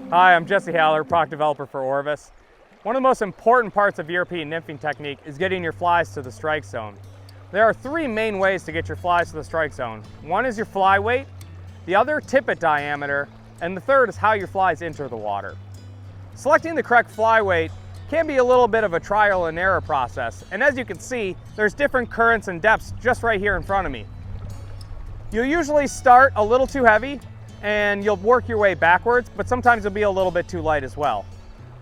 Hi, I'm Jesse Haller, product developer for Orvis. One of the most important parts of European nymphing technique is getting your flies to the strike zone. There are three main ways to get your flies to the strike zone. One is your fly weight, the other tippet diameter, and the third is how your flies enter the water. Selecting the correct fly weight can be a little bit of a trial and error process, and as you can see, there's different currents and depths just right here in front of me. You'll usually start a little too heavy and you'll work your way backwards, but sometimes you'll be a little bit too light as well.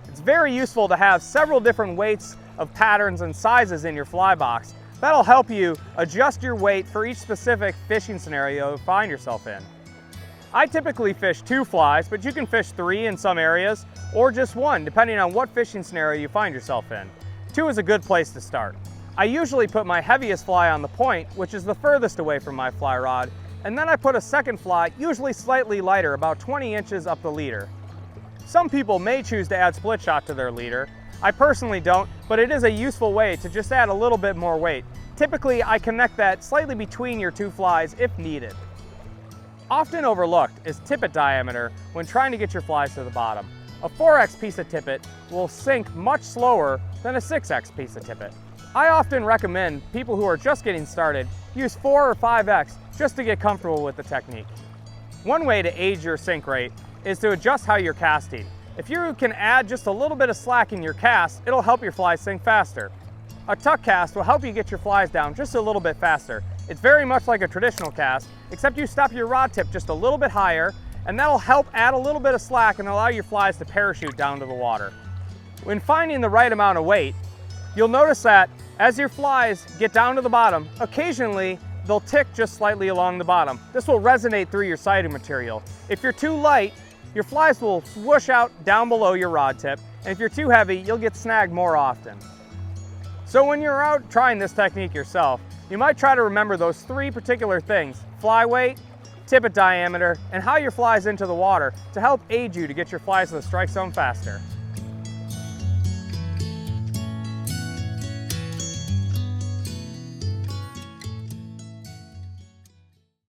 It's very useful to have several different weights of patterns and sizes in your fly box. That'll help you adjust your weight for each specific fishing scenario you find yourself in. I typically fish 2 flies, but you can fish 3 in some areas, or just 1, depending on what fishing scenario you find yourself in. 2 is a good place to start. I usually put my heaviest fly on the point, which is the furthest away from my fly rod, and then I put a second fly, usually slightly lighter, about 20 inches up the leader. Some people may choose to add split shot to their leader. I personally don't, but it is a useful way to just add a little bit more weight. Typically, I connect that slightly between your 2 flies if needed. Often overlooked is tippet diameter when trying to get your flies to the bottom. A 4x piece of tippet will sink much slower than a 6x piece of tippet. I often recommend people who are just getting started use 4 or 5x just to get comfortable with the technique. One way to aid your sink rate is to adjust how you're casting. If you can add just a little bit of slack in your cast, it'll help your flies sink faster. A tuck cast will help you get your flies down just a little bit faster. It's very much like a traditional cast, except you stop your rod tip just a little bit higher, and that'll help add a little bit of slack and allow your flies to parachute down to the water. When finding the right amount of weight, you'll notice that as your flies get down to the bottom, occasionally they'll tick just slightly along the bottom. This will resonate through your siding material. If you're too light, your flies will swoosh out down below your rod tip, and if you're too heavy, you'll get snagged more often. So when you're out trying this technique yourself, you might try to remember those 3 particular things: fly weight, tippet diameter, and how your flies into the water to help aid you to get your flies to the strike zone faster.